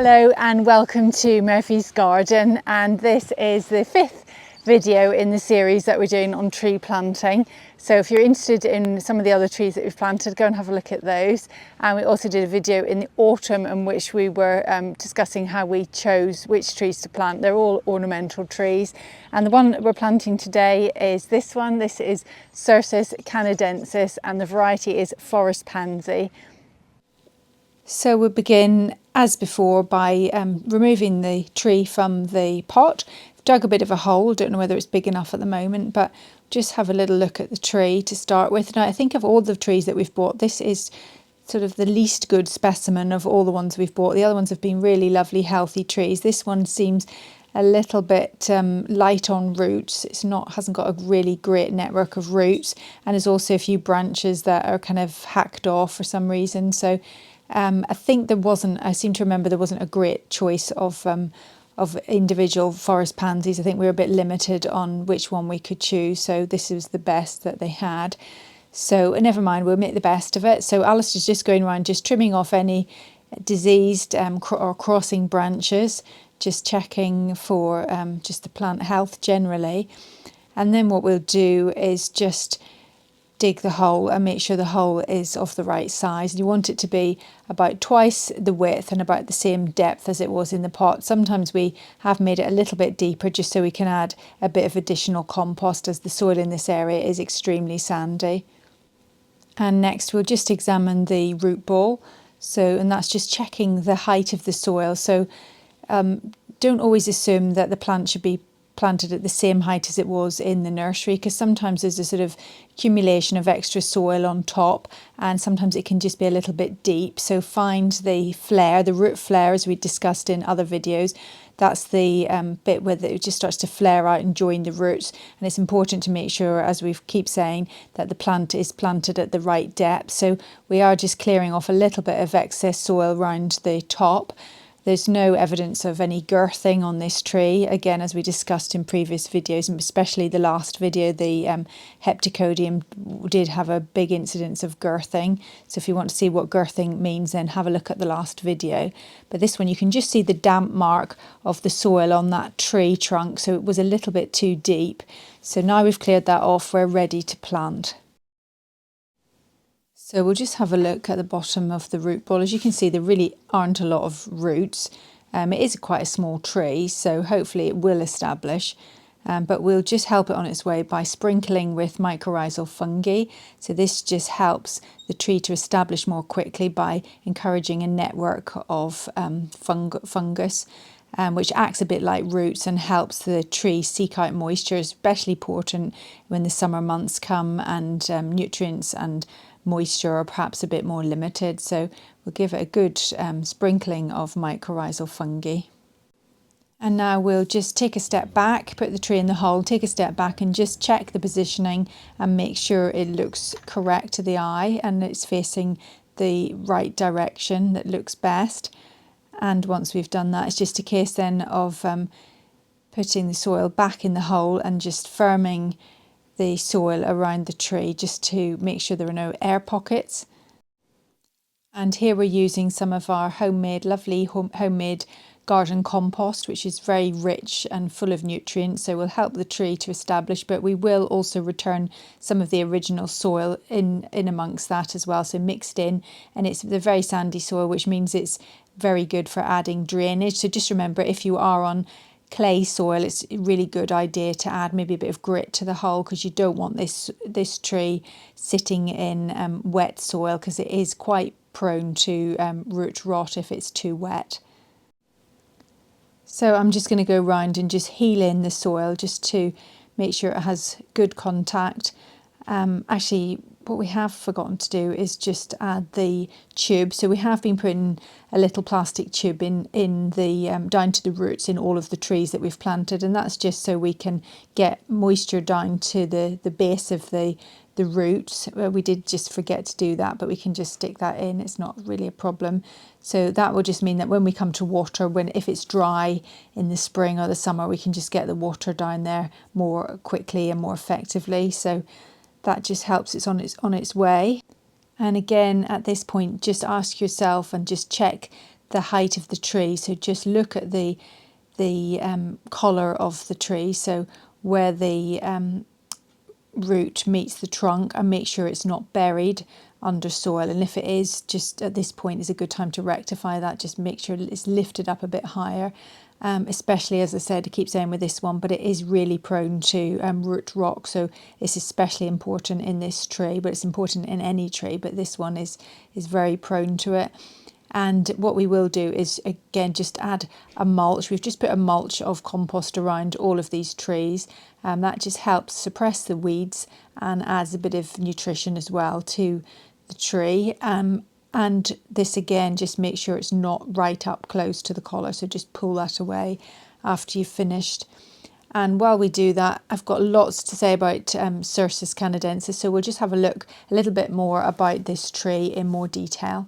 Hello and welcome to Murphy's Garden, and this is the 5th video in the series that we're doing on tree planting. So if you're interested in some of the other trees that we've planted, go and have a look at those. And we also did a video in the autumn in which we were discussing how we chose which trees to plant. They're all ornamental trees, and the one that we're planting today is this one. This is Cercis canadensis and the variety is forest pansy. So we'll begin as before by removing the tree from the pot. Dug a bit of a hole, don't know whether it's big enough at the moment, but just have a little look at the tree to start with. Now I think of all the trees that we've bought, this is sort of the least good specimen of all the ones we've bought. The other ones have been really lovely, healthy trees. This one seems a little bit light on roots. Hasn't got a really great network of roots, and there's also a few branches that are kind of hacked off for some reason. So I think I seem to remember there wasn't a great choice of individual forest pansies. I think we were a bit limited on which one we could choose, so this was the best that they had. So never mind, we'll make the best of it. So Alice is just going around just trimming off any diseased or crossing branches, just checking for just the plant health generally. And then what we'll do is just dig the hole and make sure the hole is of the right size. You want it to be about twice the width and about the same depth as it was in the pot. Sometimes we have made it a little bit deeper just so we can add a bit of additional compost, as the soil in this area is extremely sandy. And next we'll just examine the root ball. And that's just checking the height of the soil. So don't always assume that the plant should be planted at the same height as it was in the nursery, because sometimes there's a sort of accumulation of extra soil on top, and sometimes it can just be a little bit deep. So find the root flare, as we discussed in other videos. That's the bit where it just starts to flare out and join the roots, and it's important to make sure, as we keep saying, that the plant is planted at the right depth. So we are just clearing off a little bit of excess soil around the top. There's no evidence of any girthing on this tree. Again, as we discussed in previous videos, and especially the last video, the heptacodium did have a big incidence of girthing. So if you want to see what girthing means, then have a look at the last video. But this one, you can just see the damp mark of the soil on that tree trunk. So it was a little bit too deep. So now we've cleared that off, we're ready to plant. So we'll just have a look at the bottom of the root ball. As you can see, there really aren't a lot of roots. It is quite a small tree, so hopefully it will establish. But we'll just help it on its way by sprinkling with mycorrhizal fungi. So this just helps the tree to establish more quickly by encouraging a network of fungus, which acts a bit like roots and helps the tree seek out moisture, especially important when the summer months come and nutrients and moisture are perhaps a bit more limited. So we'll give it a good sprinkling of mycorrhizal fungi. And now we'll just take a step back, put the tree in the hole, take a step back and just check the positioning and make sure it looks correct to the eye and it's facing the right direction that looks best. And once we've done that, it's just a case then of putting the soil back in the hole and just firming the soil around the tree just to make sure there are no air pockets. And here we're using some of our lovely homemade garden compost, which is very rich and full of nutrients, so will help the tree to establish, but we will also return some of the original soil in amongst that as well, so mixed in. And it's the very sandy soil, which means it's very good for adding drainage. So just remember, if you are on clay soil, it's a really good idea to add maybe a bit of grit to the hole, because you don't want this tree sitting in wet soil, because it is quite prone to root rot if it's too wet. So I'm just going to go around and just heel in the soil just to make sure it has good contact. Actually, what we have forgotten to do is just add the tube. So we have been putting a little plastic tube in the down to the roots in all of the trees that we've planted, and that's just so we can get moisture down to the base of the roots. We did just forget to do that, but we can just stick that in. It's not really a problem. So that will just mean that when we come to water, if it's dry in the spring or the summer, we can just get the water down there more quickly and more effectively. So that just helps it's on its way. And again, at this point, just ask yourself and just check the height of the tree. So just look at the collar of the tree, so where the root meets the trunk, and make sure it's not buried under soil, and if it is, just at this point is a good time to rectify that. Just make sure it's lifted up a bit higher, especially, as I said, I keep saying with this one, but it is really prone to root rot, so it's especially important in this tree, but it's important in any tree, but this one is very prone to it. And what we will do is, again, just add a mulch. We've just put a mulch of compost around all of these trees. That just helps suppress the weeds and adds a bit of nutrition as well to the tree. And this, again, just make sure it's not right up close to the collar. So just pull that away after you've finished. And while we do that, I've got lots to say about Cercis canadensis. So we'll just have a look a little bit more about this tree in more detail.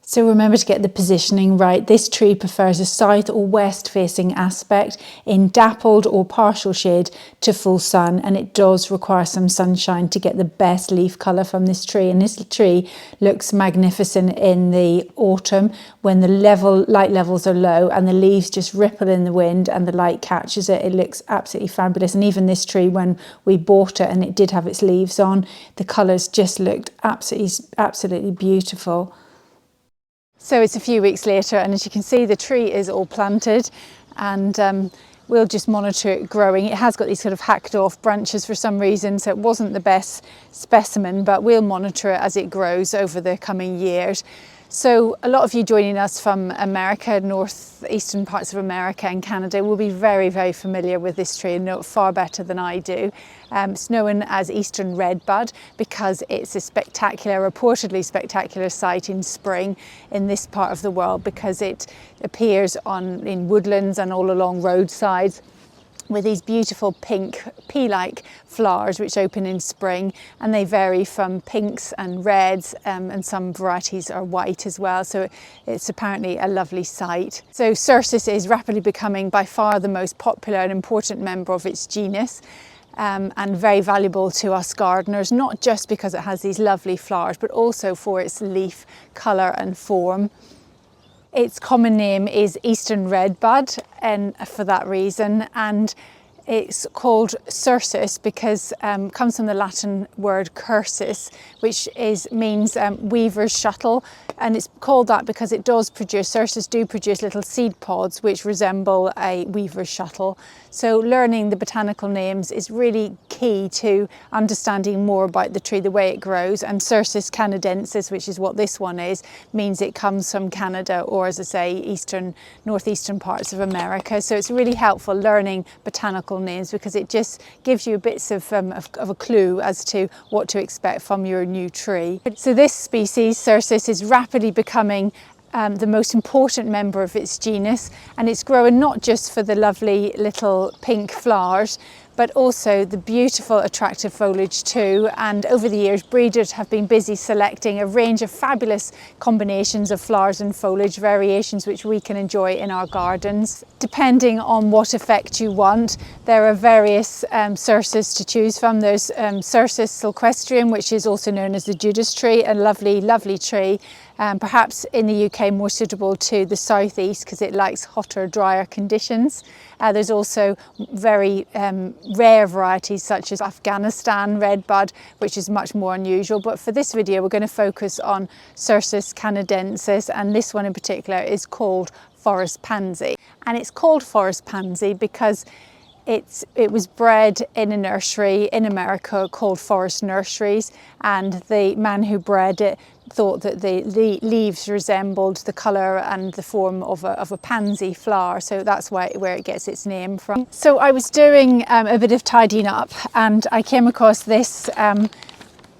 So remember to get the positioning right. This tree prefers a south or west facing aspect in dappled or partial shade to full sun, and it does require some sunshine to get the best leaf colour from this tree. And this tree looks magnificent in the autumn when the light levels are low and the leaves just ripple in the wind and the light catches it. It looks absolutely fabulous. And even this tree, when we bought it and it did have its leaves on, the colours just looked absolutely beautiful. So it's a few weeks later, and as you can see, the tree is all planted, and we'll just monitor it growing. It has got these sort of hacked off branches for some reason, so it wasn't the best specimen, but we'll monitor it as it grows over the coming years. So a lot of you joining us from America, northeastern parts of America and Canada, will be very, very familiar with this tree and know it far better than I do. It's known as Eastern Redbud because it's a reportedly spectacular sight in spring in this part of the world, because it appears in woodlands and all along roadsides with these beautiful pink pea-like flowers which open in spring, and they vary from pinks and reds, and some varieties are white as well, so it's apparently a lovely sight. So Cercis is rapidly becoming by far the most popular and important member of its genus, and very valuable to us gardeners, not just because it has these lovely flowers, but also for its leaf colour and form. Its common name is Eastern Redbud, and for that reason, and it's called Cercis because it comes from the Latin word cursus, which means weaver's shuttle, and it's called that because Cercis do produce little seed pods which resemble a weaver's shuttle. So learning the botanical names is really key to understanding more about the tree, the way it grows. And Cercis canadensis, which is what this one is, means it comes from Canada, or as I say, northeastern parts of America. So it's really helpful learning botanical names because it just gives you bits of a clue as to what to expect from your new tree. So this species, Cercis, is rapidly becoming the most important member of its genus, and it's growing not just for the lovely little pink flowers, but also the beautiful attractive foliage too. And over the years, breeders have been busy selecting a range of fabulous combinations of flowers and foliage variations which we can enjoy in our gardens. Depending on what effect you want, there are various Cercis to choose from. There's Cercis silquestrium, which is also known as the Judas tree, a lovely, lovely tree. Perhaps in the UK more suitable to the southeast because it likes hotter, drier conditions. There's also very rare varieties such as Afghanistan Redbud, which is much more unusual. But for this video, we're going to focus on Cercis canadensis, and this one in particular is called forest pansy. And it's called forest pansy because it was bred in a nursery in America called Forest Nurseries, and the man who bred it thought that the leaves resembled the colour and the form of a pansy flower, so that's where it gets its name from. So I was doing a bit of tidying up, and I came across this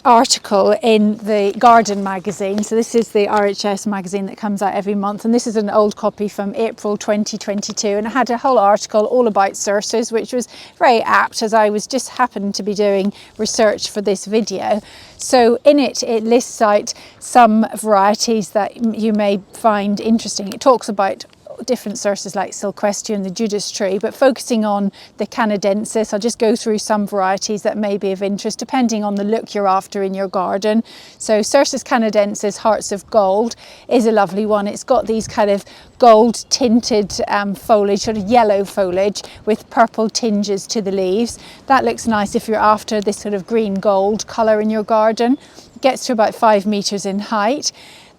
article in the Garden magazine. So this is the RHS magazine that comes out every month, and this is an old copy from April 2022, and it had a whole article all about Cercis, which was very apt as I was just happened to be doing research for this video. So in it lists out some varieties that you may find interesting. It talks about got different cercis like Silquestia and the Judas tree, but focusing on the canadensis, I'll just go through some varieties that may be of interest depending on the look you're after in your garden. So Cercis canadensis, Hearts of Gold, is a lovely one. It's got these kind of gold tinted foliage, sort of yellow foliage with purple tinges to the leaves. That looks nice if you're after this sort of green gold colour in your garden. It gets to about 5 metres in height.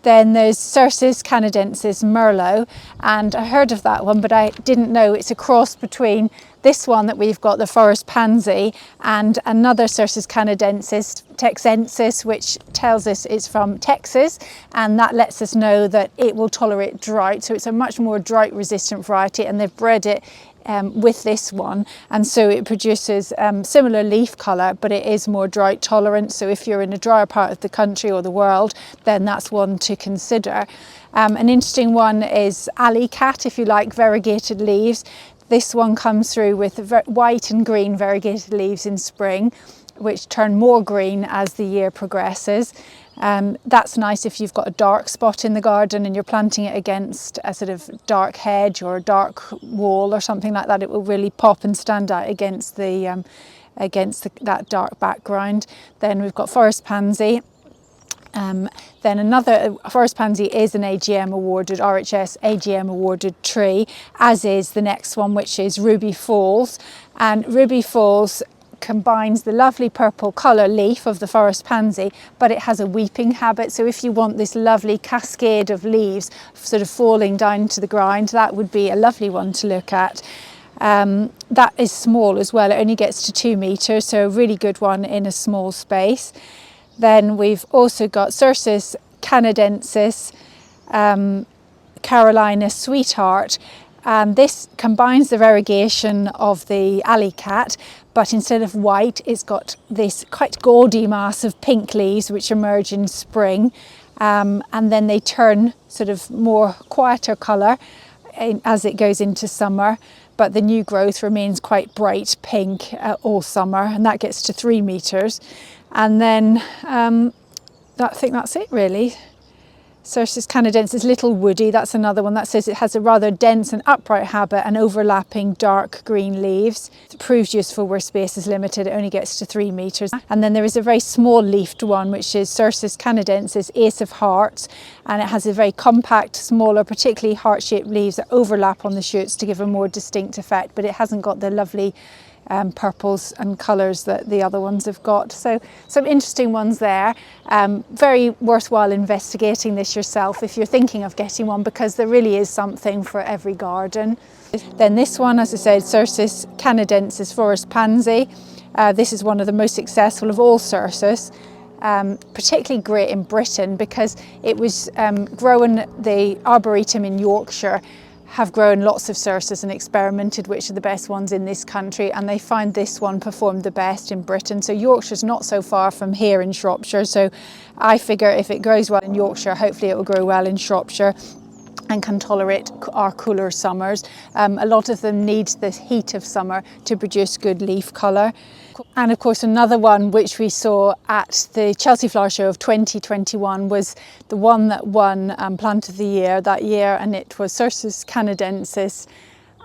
Then there's Cercis canadensis Merlot, and I heard of that one, but I didn't know it's a cross between this one that we've got, the forest pansy, and another Cercis canadensis texensis, which tells us it's from Texas, and that lets us know that it will tolerate drought. So it's a much more drought resistant variety, and they've bred it with this one, and so it produces similar leaf colour, but it is more drought tolerant. So if you're in a drier part of the country or the world, then that's one to consider. An interesting one is alley cat, if you like variegated leaves. This one comes through with white and green variegated leaves in spring, which turn more green as the year progresses. That's nice if you've got a dark spot in the garden and you're planting it against a sort of dark hedge or a dark wall or something like that. It will really pop and stand out against that dark background. Then we've got forest pansy. Then another forest pansy is an AGM awarded, RHS AGM awarded tree, as is the next one, which is Ruby Falls. And Ruby Falls combines the lovely purple colour leaf of the forest pansy, but it has a weeping habit. So if you want this lovely cascade of leaves sort of falling down to the ground, that would be a lovely one to look at. That is small as well. It only gets to 2 metres, so a really good one in a small space. Then we've also got Cercis canadensis, Carolina Sweetheart. This combines the variegation of the alley cat, but instead of white, it's got this quite gaudy mass of pink leaves which emerge in spring, and then they turn sort of more quieter colour as it goes into summer, but the new growth remains quite bright pink all summer, and that gets to 3 metres. And then I think that's it really. Cercis canadensis Little Woody, that's another one that says it has a rather dense and upright habit and overlapping dark green leaves. It proves useful where space is limited. It only gets to 3 metres. And then there is a very small leafed one, which is Cercis canadensis Ace of Hearts, and it has a very compact, smaller, particularly heart-shaped leaves that overlap on the shoots to give a more distinct effect, but it hasn't got the lovely purples and colours that the other ones have got. So some interesting ones there. Very worthwhile investigating this yourself if you're thinking of getting one, because there really is something for every garden. Then this one, as I said, Cercis canadensis Forest Pansy. This is one of the most successful of all Cercis. Particularly great in Britain because it was grown, the Arboretum in Yorkshire have grown lots of Cercis and experimented which are the best ones in this country, and they find this one performed the best in Britain. So Yorkshire's not so far from here in Shropshire, so I figure if it grows well in Yorkshire, hopefully it will grow well in Shropshire and can tolerate our cooler summers. A lot of them need the heat of summer to produce good leaf colour. And of course another one which we saw at the Chelsea Flower Show of 2021 was the one that won Plant of the Year that year, and it was Cercis canadensis,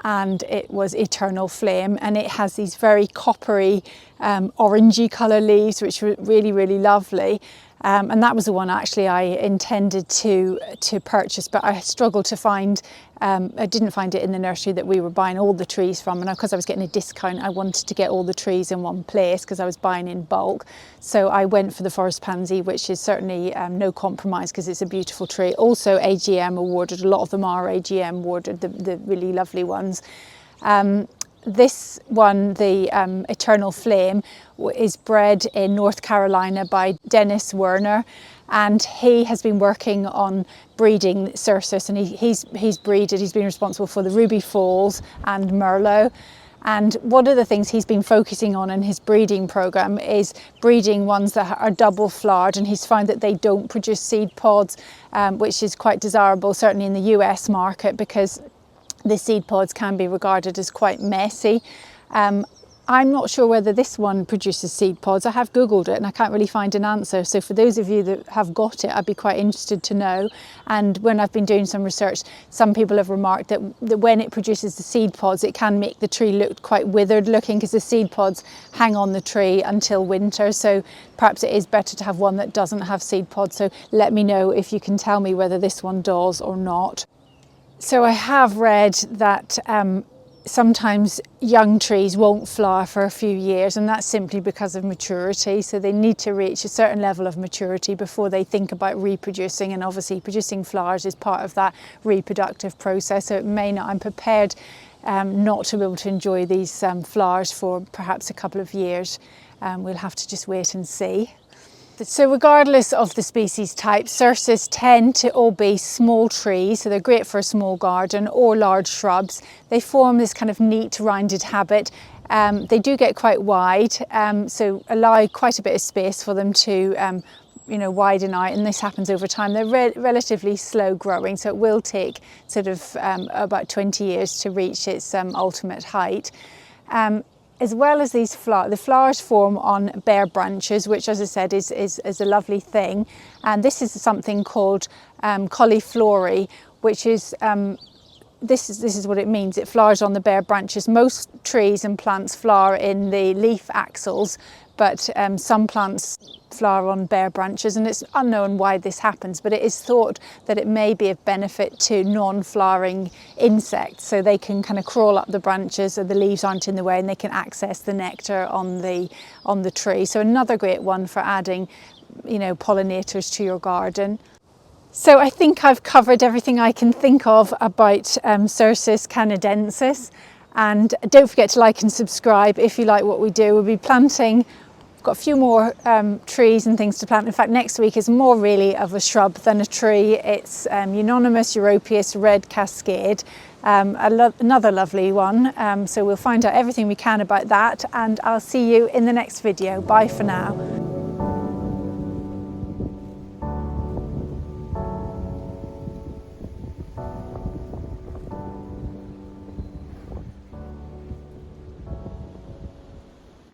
and it was Eternal Flame, and it has these very coppery orangey colour leaves which were really, really lovely. And that was the one actually I intended to purchase, but I struggled to find, I didn't find it in the nursery that we were buying all the trees from, and because I was getting a discount I wanted to get all the trees in one place because I was buying in bulk. So I went for the Forest Pansy, which is certainly no compromise because it's a beautiful tree. Also AGM awarded, a lot of them are AGM awarded, the really lovely ones. This one, the Eternal Flame, is bred in North Carolina by Dennis Werner, and he has been working on breeding Cercis, and he's been responsible for the Ruby Falls and Merlot. And one of the things he's been focusing on in his breeding program is breeding ones that are double flowered, and he's found that they don't produce seed pods, which is quite desirable, certainly in the US market, because the seed pods can be regarded as quite messy. I'm not sure whether this one produces seed pods. I have Googled it and I can't really find an answer. So for those of you that have got it, I'd be quite interested to know. And when I've been doing some research, some people have remarked that when it produces the seed pods, it can make the tree look quite withered looking because the seed pods hang on the tree until winter. So perhaps it is better to have one that doesn't have seed pods. So let me know if you can tell me whether this one does or not. So I have read that sometimes young trees won't flower for a few years, and that's simply because of maturity. So they need to reach a certain level of maturity before they think about reproducing, and obviously producing flowers is part of that reproductive process. So it may not, I'm prepared not to be able to enjoy these flowers for perhaps a couple of years. We'll have to just wait and see. So regardless of the species type, Cercis tend to all be small trees, so they're great for a small garden, or large shrubs. They form this kind of neat rounded habit. They do get quite wide, so allow quite a bit of space for them to widen out, and this happens over time. They're relatively slow growing, so it will take sort of about 20 years to reach its ultimate height. As well as these flowers, the flowers form on bare branches, which, as I said, is a lovely thing. And this is something called Cauliflory, which is this is what it means. It flowers on the bare branches. Most trees and plants flower in the leaf axils, but some plants flower on bare branches, and it's unknown why this happens, but it is thought that it may be of benefit to non-flowering insects, so they can kind of crawl up the branches so the leaves aren't in the way and they can access the nectar on the tree. So another great one for adding pollinators to your garden. So I think I've covered everything I can think of about Cercis canadensis, and don't forget to like and subscribe if you like what we do. We'll be planting, got a few more trees and things to plant. In fact, next week is more really of a shrub than a tree. It's Unanimous Europaeus Red Cascade, another lovely one. So we'll find out everything we can about that, and I'll see you in the next video. Bye for now.